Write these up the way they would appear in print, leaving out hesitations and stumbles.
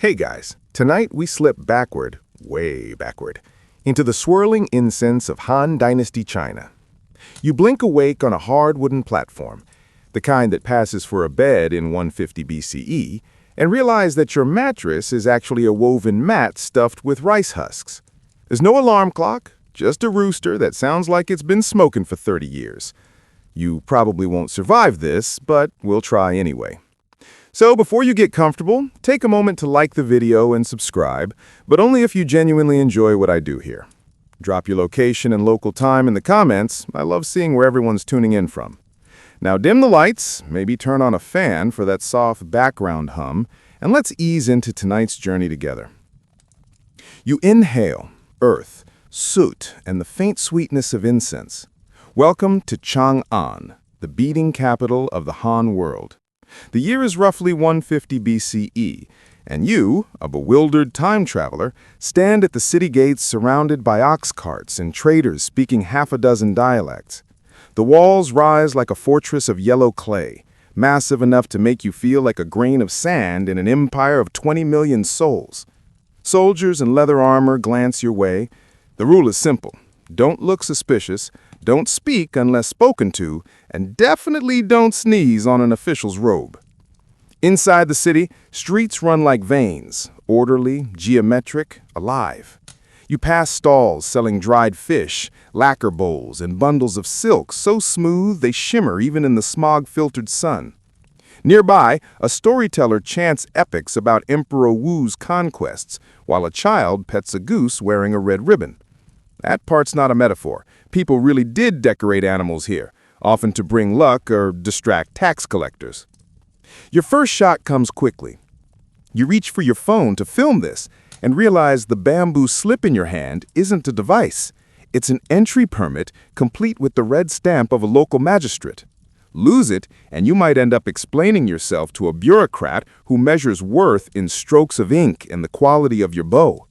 Hey guys, tonight we slip backward, way backward, into the swirling incense of Han Dynasty China. You blink awake on a hard wooden platform, the kind that passes for a bed in 150 BCE, and realize that your mattress is actually a woven mat stuffed with rice husks. There's no alarm clock, just a rooster that sounds like it's been smoking for 30 years. You probably won't survive this, but we'll try anyway. So before you get comfortable, take a moment to like the video and subscribe, but only if you genuinely enjoy what I do here. Drop your location and local time in the comments. I love seeing where everyone's tuning in from. Now dim the lights, maybe turn on a fan for that soft background hum, and let's ease into tonight's journey together. You inhale earth, soot, and the faint sweetness of incense. Welcome to Chang'an, the beating capital of the Han world. The year is roughly 150 BCE, and you, a bewildered time traveler, stand at the city gates surrounded by ox carts and traders speaking half a dozen dialects. The walls rise like a fortress of yellow clay, massive enough to make you feel like a grain of sand in an empire of 20 million souls. Soldiers in leather armor glance your way. The rule is simple. Don't look suspicious, don't speak unless spoken to, and definitely don't sneeze on an official's robe. Inside the city, streets run like veins, orderly, geometric, alive. You pass stalls selling dried fish, lacquer bowls, and bundles of silk so smooth they shimmer even in the smog-filtered sun. Nearby, a storyteller chants epics about Emperor Wu's conquests, while a child pets a goose wearing a red ribbon. That part's not a metaphor. People really did decorate animals here, often to bring luck or distract tax collectors. Your first shot comes quickly. You reach for your phone to film this and realize the bamboo slip in your hand isn't a device. It's an entry permit complete with the red stamp of a local magistrate. Lose it, and you might end up explaining yourself to a bureaucrat who measures worth in strokes of ink and the quality of your bow.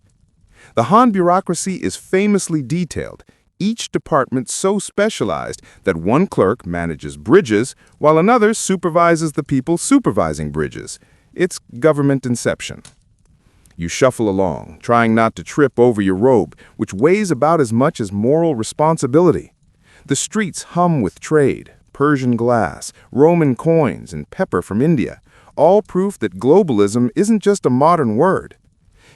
The Han bureaucracy is famously detailed, each department so specialized that one clerk manages bridges while another supervises the people supervising bridges. It's government inception. You shuffle along, trying not to trip over your robe, which weighs about as much as moral responsibility. The streets hum with trade, Persian glass, Roman coins, and pepper from India, all proof that globalism isn't just a modern word.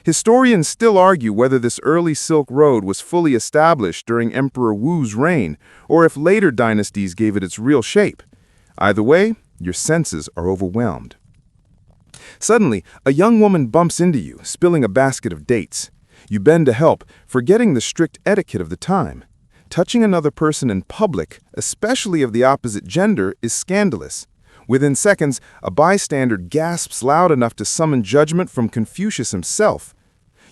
Historians still argue whether this early Silk Road was fully established during Emperor Wu's reign, or if later dynasties gave it its real shape. Either way, your senses are overwhelmed. Suddenly, a young woman bumps into you, spilling a basket of dates. You bend to help, forgetting the strict etiquette of the time. Touching another person in public, especially of the opposite gender, is scandalous. Within seconds, a bystander gasps loud enough to summon judgment from Confucius himself.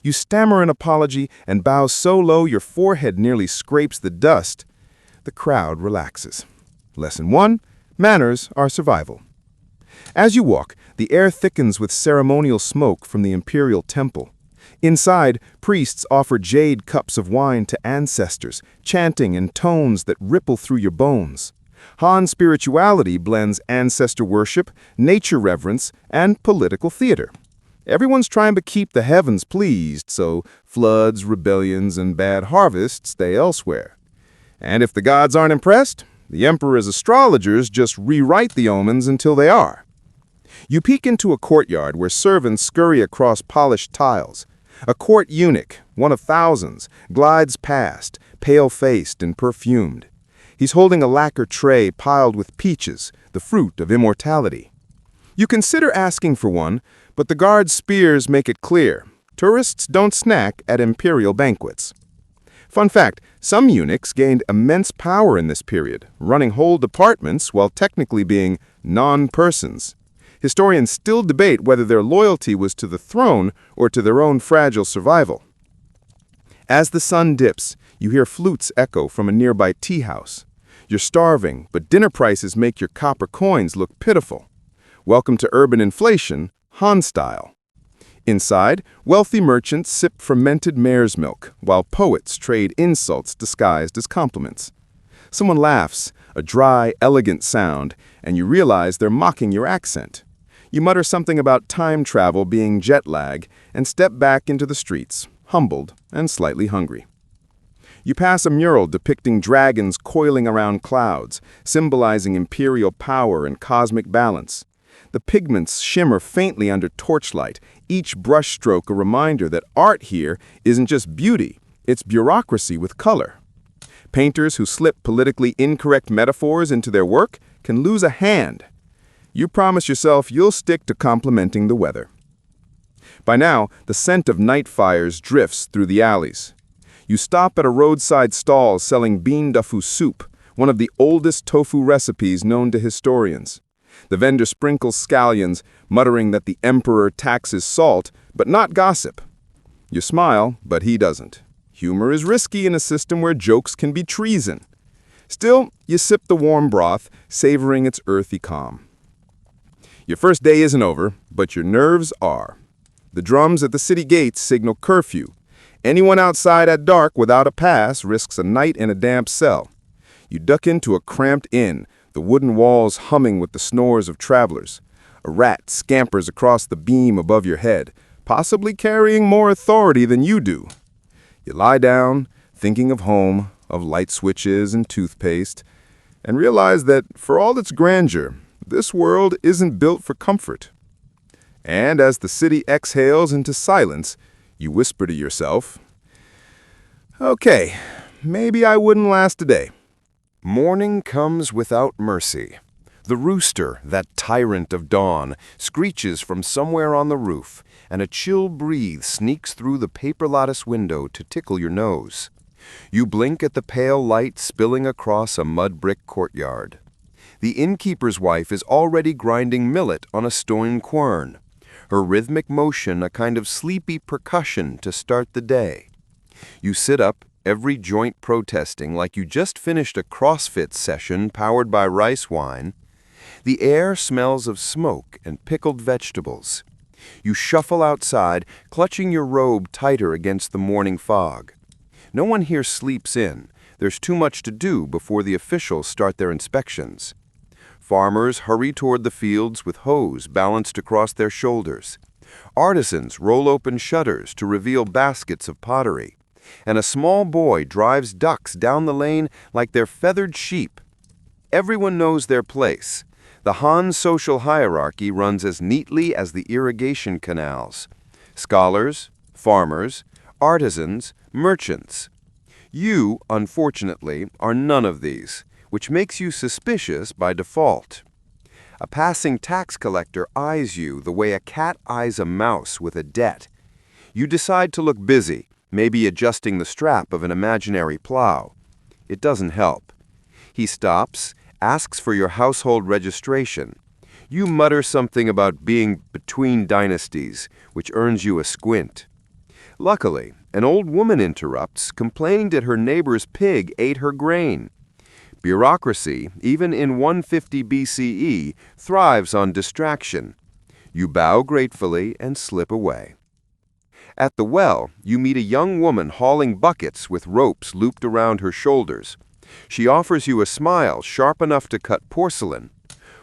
You stammer an apology and bow so low your forehead nearly scrapes the dust. The crowd relaxes. Lesson 1: manners are survival. As you walk, the air thickens with ceremonial smoke from the imperial temple. Inside, priests offer jade cups of wine to ancestors, chanting in tones that ripple through your bones. Han spirituality blends ancestor worship, nature reverence, and political theater. Everyone's trying to keep the heavens pleased, so floods, rebellions, and bad harvests stay elsewhere. And if the gods aren't impressed, the emperor's astrologers just rewrite the omens until they are. You peek into a courtyard where servants scurry across polished tiles. A court eunuch, one of thousands, glides past, pale-faced and perfumed. He's holding a lacquer tray piled with peaches, the fruit of immortality. You consider asking for one, but the guard's spears make it clear. Tourists don't snack at imperial banquets. Fun fact, some eunuchs gained immense power in this period, running whole departments while technically being non-persons. Historians still debate whether their loyalty was to the throne or to their own fragile survival. As the sun dips, you hear flutes echo from a nearby tea house. You're starving, but dinner prices make your copper coins look pitiful. Welcome to urban inflation, Han style. Inside, wealthy merchants sip fermented mare's milk, while poets trade insults disguised as compliments. Someone laughs, a dry, elegant sound, and you realize they're mocking your accent. You mutter something about time travel being jet lag and step back into the streets, humbled and slightly hungry. You pass a mural depicting dragons coiling around clouds, symbolizing imperial power and cosmic balance. The pigments shimmer faintly under torchlight, each brushstroke a reminder that art here isn't just beauty, it's bureaucracy with color. Painters who slip politically incorrect metaphors into their work can lose a hand. You promise yourself you'll stick to complimenting the weather. By now, the scent of night fires drifts through the alleys. You stop at a roadside stall selling bean tofu soup, one of the oldest tofu recipes known to historians. The vendor sprinkles scallions, muttering that the emperor taxes salt, but not gossip. You smile, but he doesn't. Humor is risky in a system where jokes can be treason. Still, you sip the warm broth, savoring its earthy calm. Your first day isn't over, but your nerves are. The drums at the city gates signal curfew. Anyone outside at dark without a pass risks a night in a damp cell. You duck into a cramped inn, the wooden walls humming with the snores of travelers. A rat scampers across the beam above your head, possibly carrying more authority than you do. You lie down, thinking of home, of light switches and toothpaste, and realize that for all its grandeur, this world isn't built for comfort. And as the city exhales into silence, you whisper to yourself, "Okay, maybe I wouldn't last a day." Morning comes without mercy. The rooster, that tyrant of dawn, screeches from somewhere on the roof, and a chill breeze sneaks through the paper lattice window to tickle your nose. You blink at the pale light spilling across a mud brick courtyard. The innkeeper's wife is already grinding millet on a stone quern, her rhythmic motion a kind of sleepy percussion to start the day. You sit up, every joint protesting like you just finished a CrossFit session powered by rice wine. The air smells of smoke and pickled vegetables. You shuffle outside, clutching your robe tighter against the morning fog. No one here sleeps in. There's too much to do before the officials start their inspections. Farmers hurry toward the fields with hoes balanced across their shoulders. Artisans roll open shutters to reveal baskets of pottery. And a small boy drives ducks down the lane like they're feathered sheep. Everyone knows their place. The Han social hierarchy runs as neatly as the irrigation canals. Scholars, farmers, artisans, merchants. You, unfortunately, are none of these, which makes you suspicious by default. A passing tax collector eyes you the way a cat eyes a mouse with a debt. You decide to look busy, maybe adjusting the strap of an imaginary plow. It doesn't help. He stops, asks for your household registration. You mutter something about being between dynasties, which earns you a squint. Luckily, an old woman interrupts, complaining that her neighbor's pig ate her grain. Bureaucracy, even in 150 BCE, thrives on distraction. You bow gratefully and slip away. At the well, you meet a young woman hauling buckets with ropes looped around her shoulders. She offers you a smile sharp enough to cut porcelain.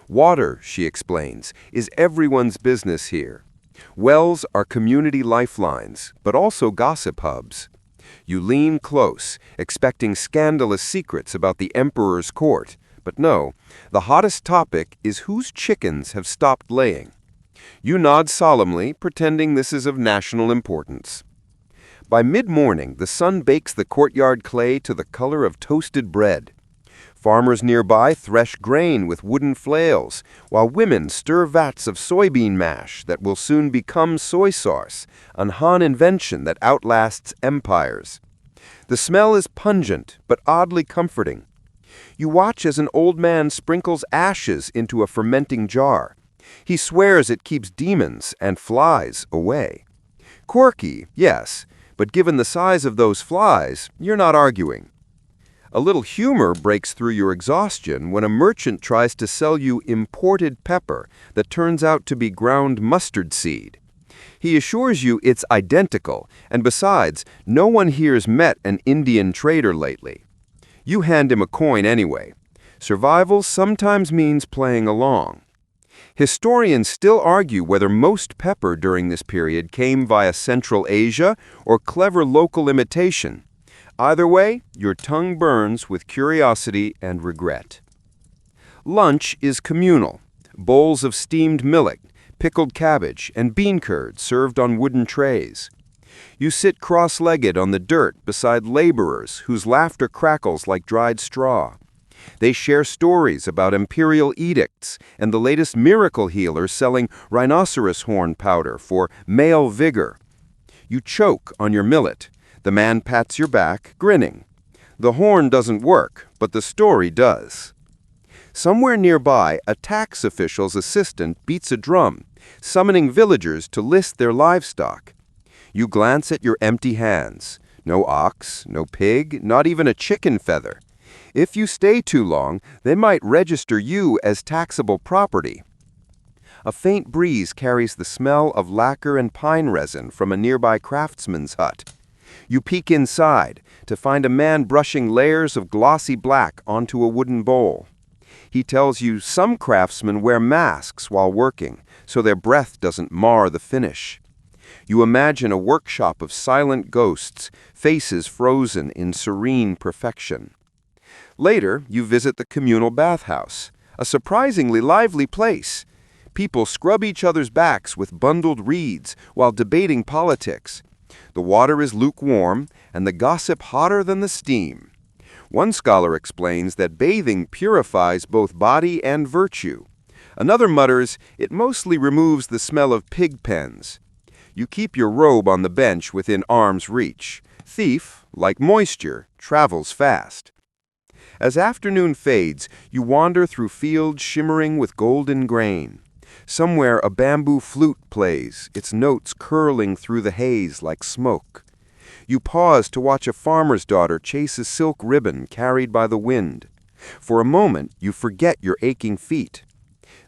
Water, she explains, is everyone's business here. Wells are community lifelines, but also gossip hubs. You lean close, expecting scandalous secrets about the emperor's court. But no, the hottest topic is whose chickens have stopped laying. You nod solemnly, pretending this is of national importance. By mid-morning, the sun bakes the courtyard clay to the color of toasted bread. Farmers nearby thresh grain with wooden flails, while women stir vats of soybean mash that will soon become soy sauce, an Han invention that outlasts empires. The smell is pungent, but oddly comforting. You watch as an old man sprinkles ashes into a fermenting jar. He swears it keeps demons and flies away. Quirky, yes, but given the size of those flies, you're not arguing. A little humor breaks through your exhaustion when a merchant tries to sell you imported pepper that turns out to be ground mustard seed. He assures you it's identical, and besides, no one here's met an Indian trader lately. You hand him a coin anyway. Survival sometimes means playing along. Historians still argue whether most pepper during this period came via Central Asia or clever local imitation. Either way, your tongue burns with curiosity and regret. Lunch is communal. Bowls of steamed millet, pickled cabbage, and bean curd served on wooden trays. You sit cross-legged on the dirt beside laborers whose laughter crackles like dried straw. They share stories about imperial edicts and the latest miracle healers selling rhinoceros horn powder for male vigor. You choke on your millet. The man pats your back, grinning. The horn doesn't work, but the story does. Somewhere nearby, a tax official's assistant beats a drum, summoning villagers to list their livestock. You glance at your empty hands. No ox, no pig, not even a chicken feather. If you stay too long, they might register you as taxable property. A faint breeze carries the smell of lacquer and pine resin from a nearby craftsman's hut. You peek inside to find a man brushing layers of glossy black onto a wooden bowl. He tells you some craftsmen wear masks while working, so their breath doesn't mar the finish. You imagine a workshop of silent ghosts, faces frozen in serene perfection. Later, you visit the communal bathhouse, a surprisingly lively place. People scrub each other's backs with bundled reeds while debating politics. The water is lukewarm, and the gossip hotter than the steam. One scholar explains that bathing purifies both body and virtue. Another mutters it mostly removes the smell of pig pens. You keep your robe on the bench within arm's reach. Thief, like moisture, travels fast. As afternoon fades, you wander through fields shimmering with golden grain. Somewhere a bamboo flute plays, its notes curling through the haze like smoke. You pause to watch a farmer's daughter chase a silk ribbon carried by the wind. For a moment, you forget your aching feet.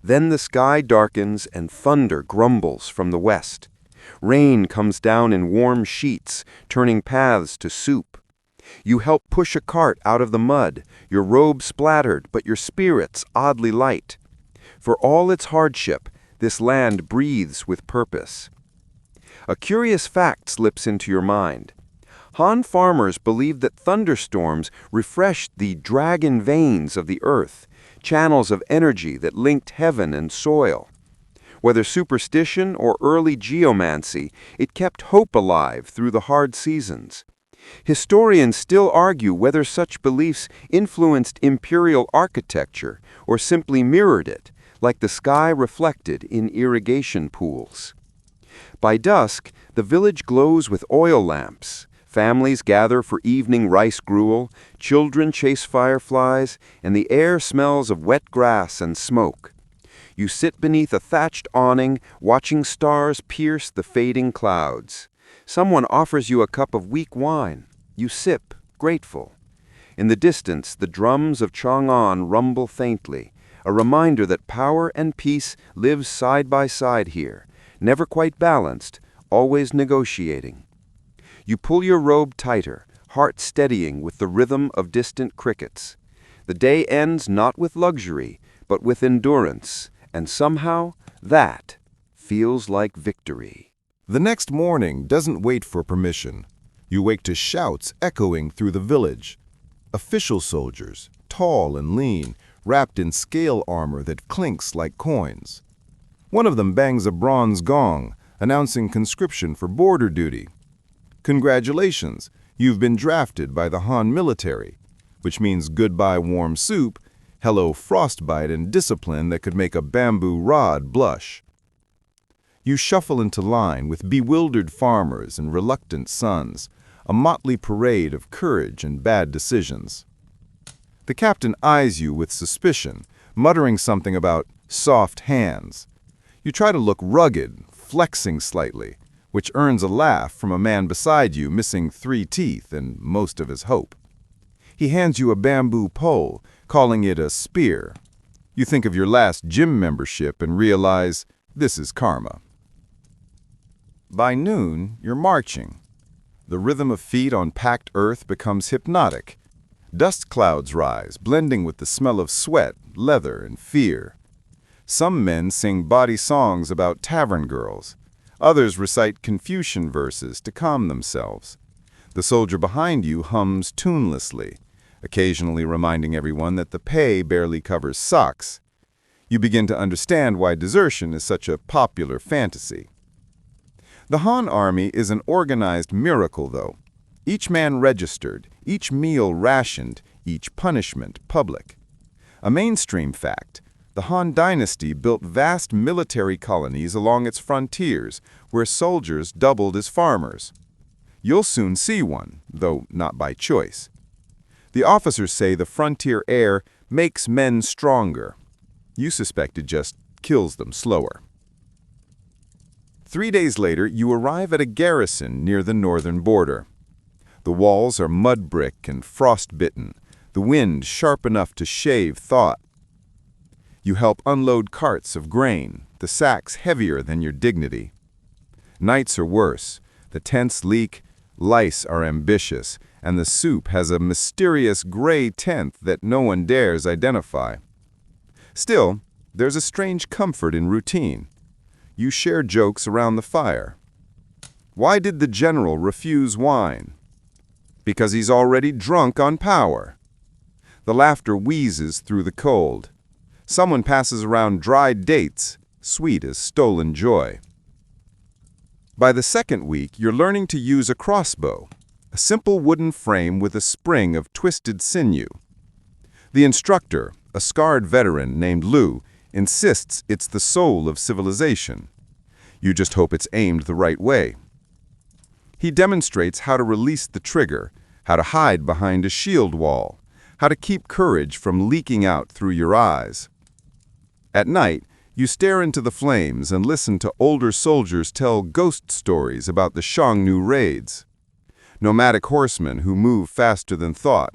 Then the sky darkens and thunder grumbles from the west. Rain comes down in warm sheets, turning paths to soup. You help push a cart out of the mud, your robe splattered, but your spirits oddly light. For all its hardship, this land breathes with purpose. A curious fact slips into your mind. Han farmers believed that thunderstorms refreshed the dragon veins of the earth, channels of energy that linked heaven and soil. Whether superstition or early geomancy, it kept hope alive through the hard seasons. Historians still argue whether such beliefs influenced imperial architecture or simply mirrored it, like the sky reflected in irrigation pools. By dusk, the village glows with oil lamps. Families gather for evening rice gruel, children chase fireflies, and the air smells of wet grass and smoke. You sit beneath a thatched awning, watching stars pierce the fading clouds. Someone offers you a cup of weak wine. You sip, grateful. In the distance, the drums of Chang'an rumble faintly, a reminder that power and peace live side by side here, never quite balanced, always negotiating. You pull your robe tighter, heart steadying with the rhythm of distant crickets. The day ends not with luxury, but with endurance, and somehow that feels like victory. The next morning doesn't wait for permission. You wake to shouts echoing through the village. Official soldiers, tall and lean, wrapped in scale armor that clinks like coins. One of them bangs a bronze gong, announcing conscription for border duty. Congratulations, you've been drafted by the Han military, which means goodbye warm soup, hello frostbite and discipline that could make a bamboo rod blush. You shuffle into line with bewildered farmers and reluctant sons, a motley parade of courage and bad decisions. The captain eyes you with suspicion, muttering something about soft hands. You try to look rugged, flexing slightly, which earns a laugh from a man beside you missing 3 teeth and most of his hope. He hands you a bamboo pole, calling it a spear. You think of your last gym membership and realize this is karma. By noon, you're marching. The rhythm of feet on packed earth becomes hypnotic. Dust clouds rise, blending with the smell of sweat, leather, and fear. Some men sing bawdy songs about tavern girls. Others recite Confucian verses to calm themselves. The soldier behind you hums tunelessly, occasionally reminding everyone that the pay barely covers socks. You begin to understand why desertion is such a popular fantasy. The Han army is an organized miracle, though. Each man registered, each meal rationed, each punishment public. A mainstream fact, the Han Dynasty built vast military colonies along its frontiers, where soldiers doubled as farmers. You'll soon see one, though not by choice. The officers say the frontier air makes men stronger. You suspect it just kills them slower. 3 days later, you arrive at a garrison near the northern border. The walls are mud brick and frost-bitten, the wind sharp enough to shave thought. You help unload carts of grain, the sacks heavier than your dignity. Nights are worse. The tents leak, lice are ambitious, and the soup has a mysterious gray tint that no one dares identify. Still, there's a strange comfort in routine. You share jokes around the fire. Why did the general refuse wine? Because he's already drunk on power. The laughter wheezes through the cold. Someone passes around dried dates, sweet as stolen joy. By the second week, you're learning to use a crossbow, a simple wooden frame with a spring of twisted sinew. The instructor, a scarred veteran named Lu, insists it's the soul of civilization. You just hope it's aimed the right way. He demonstrates how to release the trigger, how to hide behind a shield wall, how to keep courage from leaking out through your eyes. At night, you stare into the flames and listen to older soldiers tell ghost stories about the Xiongnu raids. Nomadic horsemen who move faster than thought.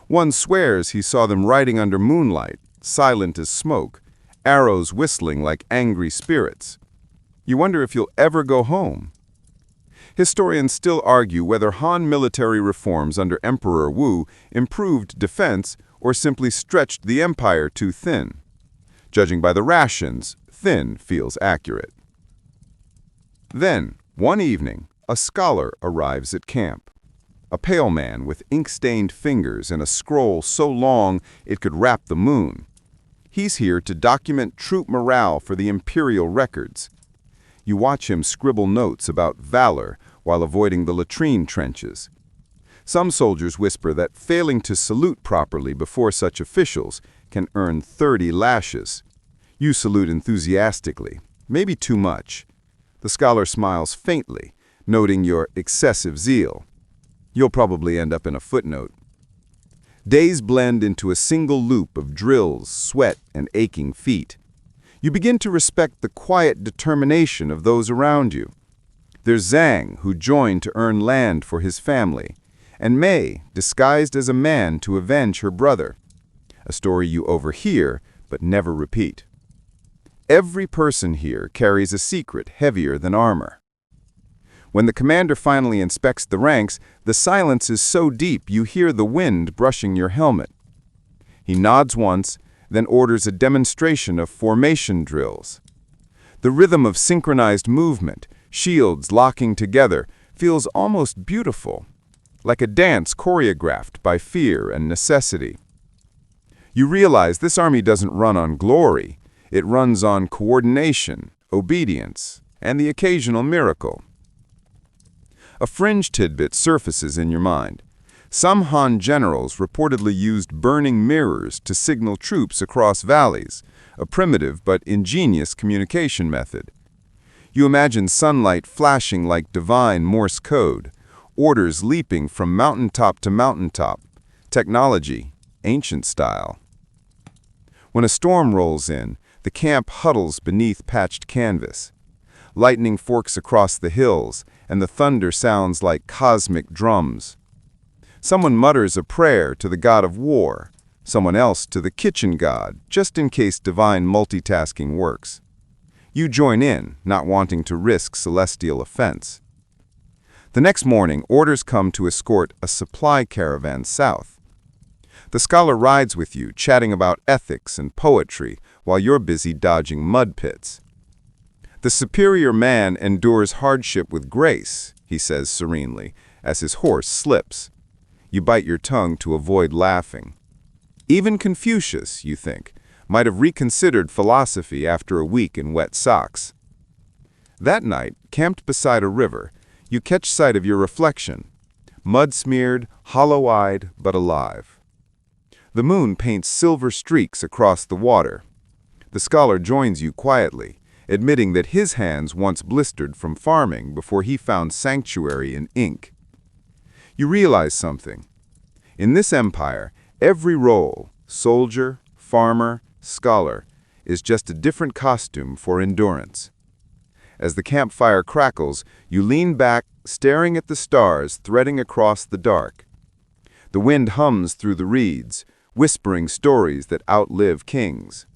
One swears he saw them riding under moonlight, silent as smoke, arrows whistling like angry spirits. You wonder if you'll ever go home. Historians still argue whether Han military reforms under Emperor Wu improved defense or simply stretched the empire too thin. Judging by the rations, thin feels accurate. Then, one evening, a scholar arrives at camp. A pale man with ink-stained fingers and a scroll so long it could wrap the moon. He's here to document troop morale for the imperial records. You watch him scribble notes about valor while avoiding the latrine trenches. Some soldiers whisper that failing to salute properly before such officials can earn 30 lashes. You salute enthusiastically, maybe too much. The scholar smiles faintly, noting your excessive zeal. You'll probably end up in a footnote. Days blend into a single loop of drills, sweat, and aching feet. You begin to respect the quiet determination of those around you. There's Zhang, who joined to earn land for his family, and Mei, disguised as a man to avenge her brother. A story you overhear, but never repeat. Every person here carries a secret heavier than armor. When the commander finally inspects the ranks, the silence is so deep you hear the wind brushing your helmet. He nods once, then orders a demonstration of formation drills. The rhythm of synchronized movement, shields locking together, feels almost beautiful, like a dance choreographed by fear and necessity. You realize this army doesn't run on glory. It runs on coordination, obedience, and the occasional miracle. A fringe tidbit surfaces in your mind. Some Han generals reportedly used burning mirrors to signal troops across valleys, a primitive but ingenious communication method. You imagine sunlight flashing like divine Morse code, orders leaping from mountaintop to mountaintop, technology, ancient style. When a storm rolls in, the camp huddles beneath patched canvas. Lightning forks across the hills, and the thunder sounds like cosmic drums. Someone mutters a prayer to the god of war, someone else to the kitchen god, just in case divine multitasking works. You join in, not wanting to risk celestial offense. The next morning, orders come to escort a supply caravan south. The scholar rides with you, chatting about ethics and poetry, while you're busy dodging mud pits. The superior man endures hardship with grace, he says serenely, as his horse slips. You bite your tongue to avoid laughing. Even Confucius, you think, might have reconsidered philosophy after a week in wet socks. That night, camped beside a river, you catch sight of your reflection, mud-smeared, hollow-eyed, but alive. The moon paints silver streaks across the water. The scholar joins you quietly, admitting that his hands once blistered from farming before he found sanctuary in ink. You realize something. In this empire, every role, soldier, farmer, scholar, is just a different costume for endurance. As the campfire crackles, you lean back, staring at the stars threading across the dark. The wind hums through the reeds, whispering stories that outlive kings.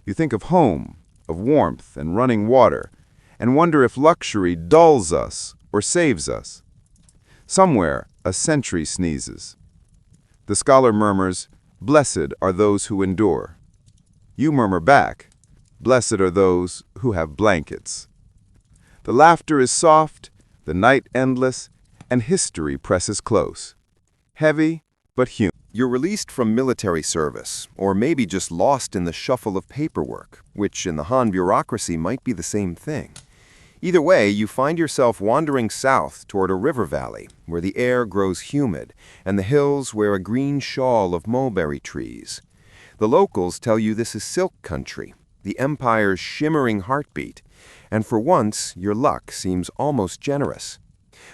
You think of home, of warmth and running water, and wonder if luxury dulls us or saves us. Somewhere, a sentry sneezes. The scholar murmurs, "Blessed are those who endure." You murmur back, "Blessed are those who have blankets." The laughter is soft, the night endless, and history presses close. Heavy, but human. You're released from military service, or maybe just lost in the shuffle of paperwork, which in the Han bureaucracy might be the same thing. Either way, you find yourself wandering south toward a river valley, where the air grows humid, and the hills wear a green shawl of mulberry trees. The locals tell you this is silk country, the empire's shimmering heartbeat, and for once, your luck seems almost generous.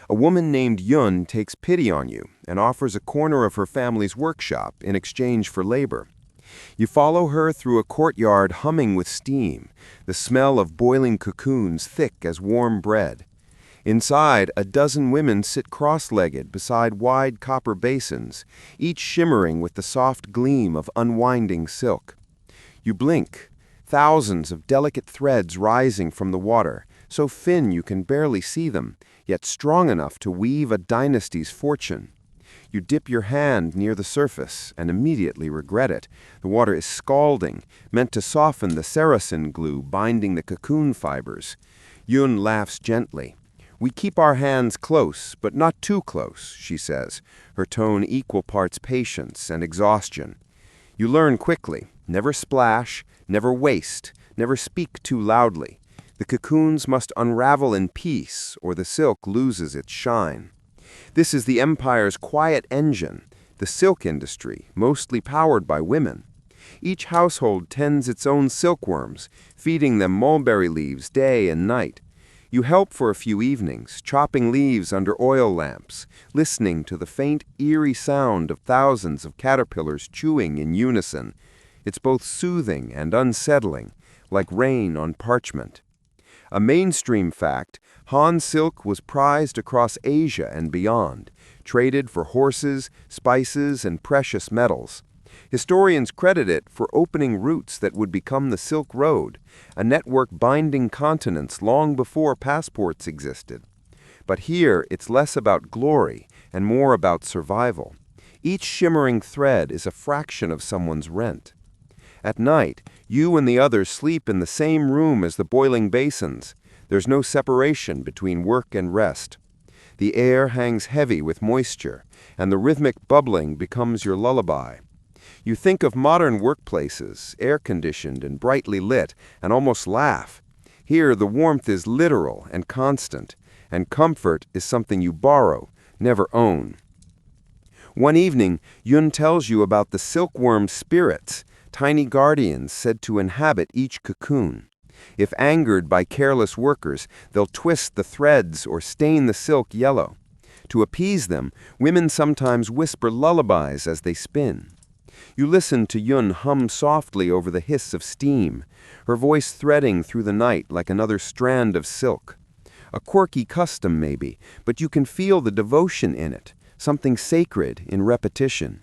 A woman named Yun takes pity on you and offers a corner of her family's workshop in exchange for labor. You follow her through a courtyard humming with steam, the smell of boiling cocoons thick as warm bread. Inside, a dozen women sit cross-legged beside wide copper basins, each shimmering with the soft gleam of unwinding silk. You blink, thousands of delicate threads rising from the water, so thin you can barely see them, yet strong enough to weave a dynasty's fortune. You dip your hand near the surface and immediately regret it. The water is scalding, meant to soften the Saracen glue binding the cocoon fibers. Yun laughs gently. "We keep our hands close, but not too close," she says, her tone equal parts patience and exhaustion. You learn quickly. Never splash, never waste, never speak too loudly. The cocoons must unravel in peace, or the silk loses its shine. This is the empire's quiet engine, the silk industry, mostly powered by women. Each household tends its own silkworms, feeding them mulberry leaves day and night. You help for a few evenings, chopping leaves under oil lamps, listening to the faint, eerie sound of thousands of caterpillars chewing in unison. It's both soothing and unsettling, like rain on parchment. A mainstream fact, Han silk was prized across Asia and beyond, traded for horses, spices, and precious metals. Historians credit it for opening routes that would become the Silk Road, a network binding continents long before passports existed. But here, it's less about glory and more about survival. Each shimmering thread is a fraction of someone's rent. At night, you and the others sleep in the same room as the boiling basins. There's no separation between work and rest. The air hangs heavy with moisture, and the rhythmic bubbling becomes your lullaby. You think of modern workplaces, air-conditioned and brightly lit, and almost laugh. Here, the warmth is literal and constant, and comfort is something you borrow, never own. One evening, Yun tells you about the silkworm spirits, tiny guardians said to inhabit each cocoon. If angered by careless workers, they'll twist the threads or stain the silk yellow. To appease them, women sometimes whisper lullabies as they spin. You listen to Yun hum softly over the hiss of steam, her voice threading through the night like another strand of silk. A quirky custom, maybe, but you can feel the devotion in it, something sacred in repetition.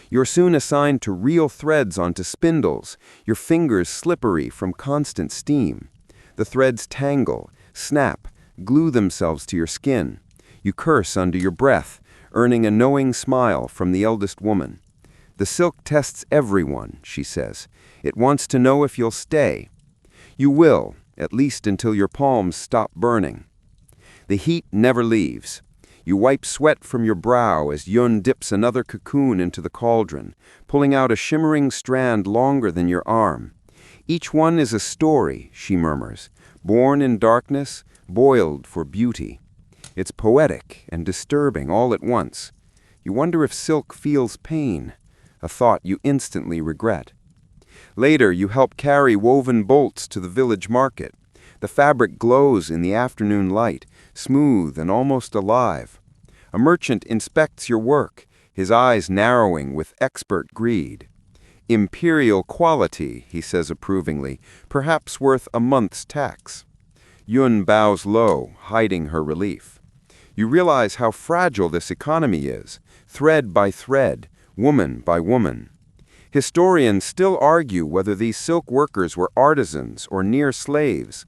You're soon assigned to reel threads onto spindles, your fingers slippery from constant steam. The threads tangle, snap, glue themselves to your skin. You curse under your breath, earning a knowing smile from the eldest woman. The silk tests everyone, she says. It wants to know if you'll stay. You will, at least until your palms stop burning. The heat never leaves. You wipe sweat from your brow as Yun dips another cocoon into the cauldron, pulling out a shimmering strand longer than your arm. Each one is a story, she murmurs, born in darkness, boiled for beauty. It's poetic and disturbing all at once. You wonder if silk feels pain, a thought you instantly regret. Later, you help carry woven bolts to the village market. The fabric glows in the afternoon light, smooth and almost alive. A merchant inspects your work, his eyes narrowing with expert greed. Imperial quality, he says approvingly, perhaps worth a month's tax. Yun bows low, hiding her relief. You realize how fragile this economy is, thread by thread, woman by woman. Historians still argue whether these silk workers were artisans or near slaves.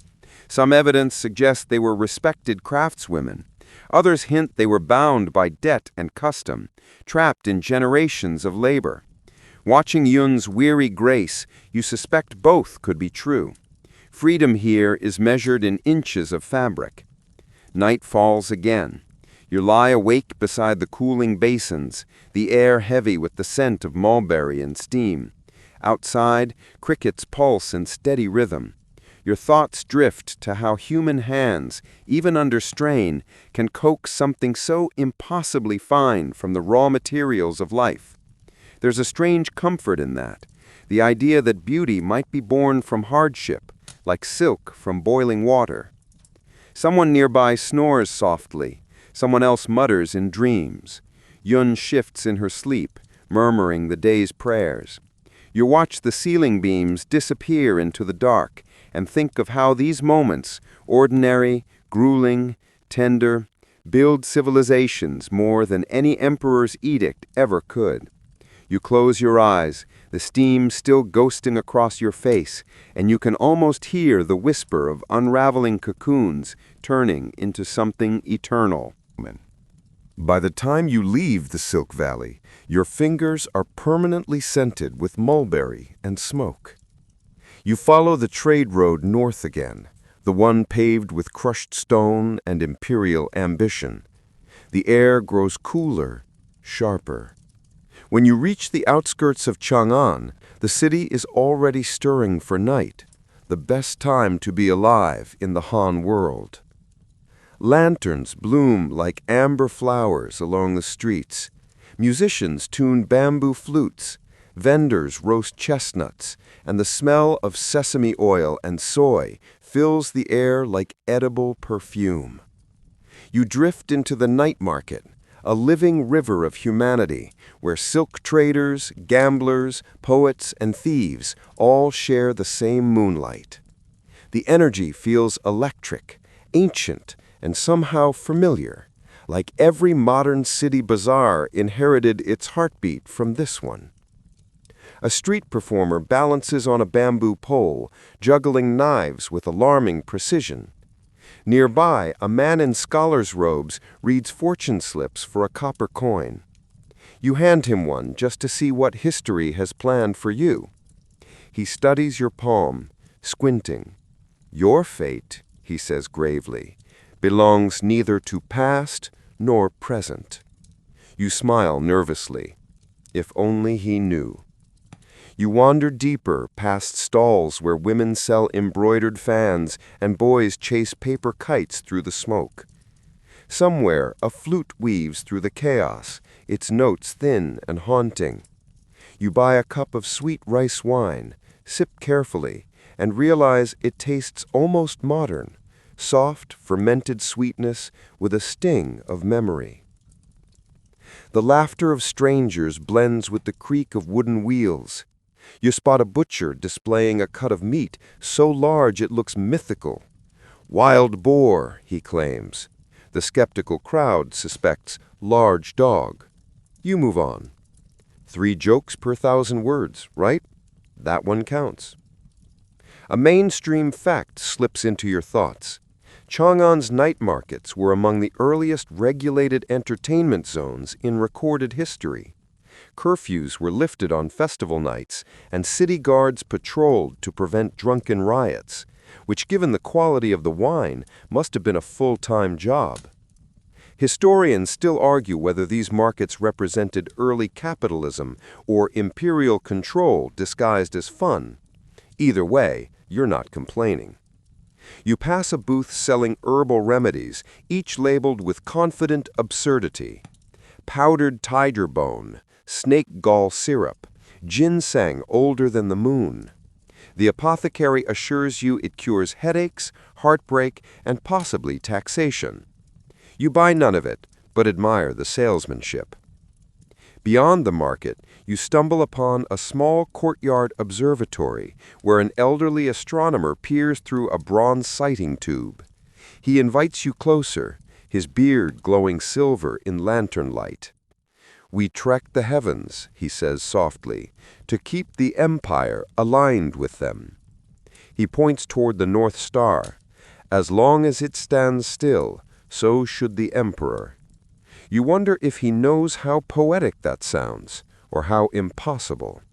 Some evidence suggests they were respected craftswomen. Others hint they were bound by debt and custom, trapped in generations of labor. Watching Yun's weary grace, you suspect both could be true. Freedom here is measured in inches of fabric. Night falls again. You lie awake beside the cooling basins, the air heavy with the scent of mulberry and steam. Outside, crickets pulse in steady rhythm. Your thoughts drift to how human hands, even under strain, can coax something so impossibly fine from the raw materials of life. There's a strange comfort in that, the idea that beauty might be born from hardship, like silk from boiling water. Someone nearby snores softly. Someone else mutters in dreams. Yun shifts in her sleep, murmuring the day's prayers. You watch the ceiling beams disappear into the dark and think of how these moments, ordinary, grueling, tender, build civilizations more than any emperor's edict ever could. You close your eyes, the steam still ghosting across your face, and you can almost hear the whisper of unraveling cocoons turning into something eternal. By the time you leave the Silk Valley, your fingers are permanently scented with mulberry and smoke. You follow the trade road north again, the one paved with crushed stone and imperial ambition. The air grows cooler, sharper. When you reach the outskirts of Chang'an, the city is already stirring for night, the best time to be alive in the Han world. Lanterns bloom like amber flowers along the streets. Musicians tune bamboo flutes. Vendors roast chestnuts, and the smell of sesame oil and soy fills the air like edible perfume. You drift into the night market, a living river of humanity, where silk traders, gamblers, poets, and thieves all share the same moonlight. The energy feels electric, ancient, and somehow familiar, like every modern city bazaar inherited its heartbeat from this one. A street performer balances on a bamboo pole, juggling knives with alarming precision. Nearby, a man in scholar's robes reads fortune slips for a copper coin. You hand him one just to see what history has planned for you. He studies your palm, squinting. Your fate, he says gravely, belongs neither to past nor present. You smile nervously. If only he knew. You wander deeper past stalls where women sell embroidered fans and boys chase paper kites through the smoke. Somewhere, a flute weaves through the chaos, its notes thin and haunting. You buy a cup of sweet rice wine, sip carefully, and realize it tastes almost modern, soft, fermented sweetness with a sting of memory. The laughter of strangers blends with the creak of wooden wheels. You spot a butcher displaying a cut of meat so large it looks mythical. Wild boar, he claims. The skeptical crowd suspects large dog. You move on. 3 jokes per 1,000 words, right? That one counts. A mainstream fact slips into your thoughts. Chang'an's night markets were among the earliest regulated entertainment zones in recorded history. Curfews were lifted on festival nights, and city guards patrolled to prevent drunken riots, which, given the quality of the wine, must have been a full-time job. Historians still argue whether these markets represented early capitalism or imperial control disguised as fun. Either way, you're not complaining. You pass a booth selling herbal remedies, each labeled with confident absurdity. Powdered tiger bone, snake gall syrup, ginseng older than the moon. The apothecary assures you it cures headaches, heartbreak, and possibly taxation. You buy none of it, but admire the salesmanship. Beyond the market, you stumble upon a small courtyard observatory where an elderly astronomer peers through a bronze sighting tube. He invites you closer, his beard glowing silver in lantern light. "We trek the heavens," he says softly, "to keep the empire aligned with them." He points toward the North Star. As long as it stands still, so should the emperor. You wonder if he knows how poetic that sounds, or how impossible.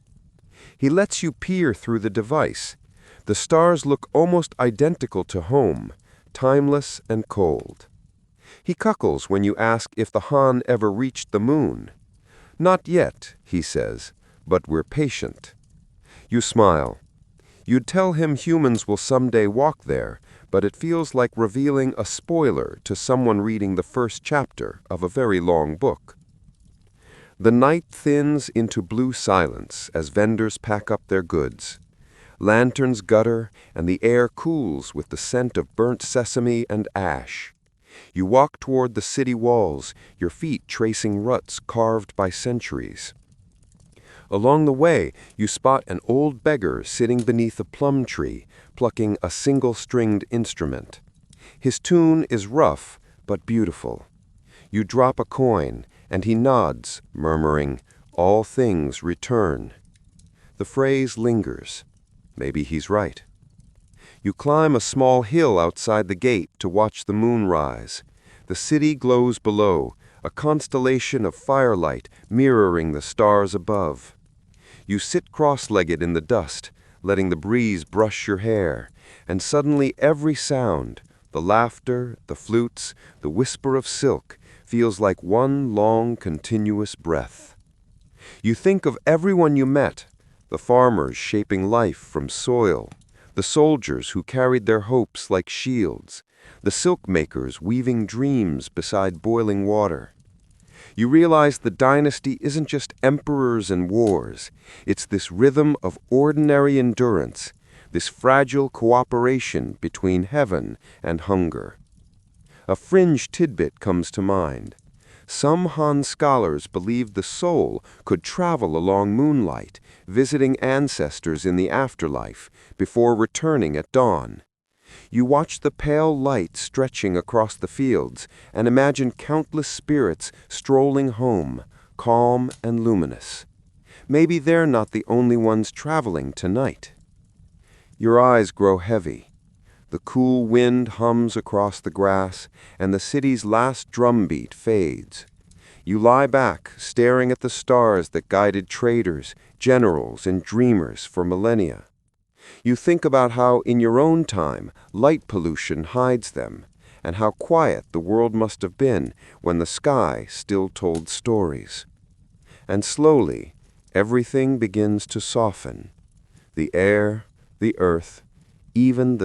He lets you peer through the device. The stars look almost identical to home, timeless and cold. He chuckles when you ask if the Han ever reached the moon. "Not yet," he says, "but we're patient." You smile. You'd tell him humans will someday walk there, but it feels like revealing a spoiler to someone reading the first chapter of a very long book. The night thins into blue silence as vendors pack up their goods. Lanterns gutter, and the air cools with the scent of burnt sesame and ash. You walk toward the city walls, your feet tracing ruts carved by centuries. Along the way, you spot an old beggar sitting beneath a plum tree, plucking a single-stringed instrument. His tune is rough, but beautiful. You drop a coin, and he nods, murmuring, "All things return." The phrase lingers. Maybe he's right. You climb a small hill outside the gate to watch the moon rise. The city glows below, a constellation of firelight mirroring the stars above. You sit cross-legged in the dust, letting the breeze brush your hair, and suddenly every sound, the laughter, the flutes, the whisper of silk, feels like one long, continuous breath. You think of everyone you met, the farmers shaping life from soil, the soldiers who carried their hopes like shields, the silk makers weaving dreams beside boiling water. You realize the dynasty isn't just emperors and wars. It's this rhythm of ordinary endurance, this fragile cooperation between heaven and hunger. A fringe tidbit comes to mind. Some Han scholars believed the soul could travel along moonlight, visiting ancestors in the afterlife, before returning at dawn. You watch the pale light stretching across the fields and imagine countless spirits strolling home, calm and luminous. Maybe they're not the only ones traveling tonight. Your eyes grow heavy. The cool wind hums across the grass, and the city's last drumbeat fades. You lie back, staring at the stars that guided traders, generals, and dreamers for millennia. You think about how, in your own time, light pollution hides them, and how quiet the world must have been when the sky still told stories. And slowly, everything begins to soften. The air, the earth, even the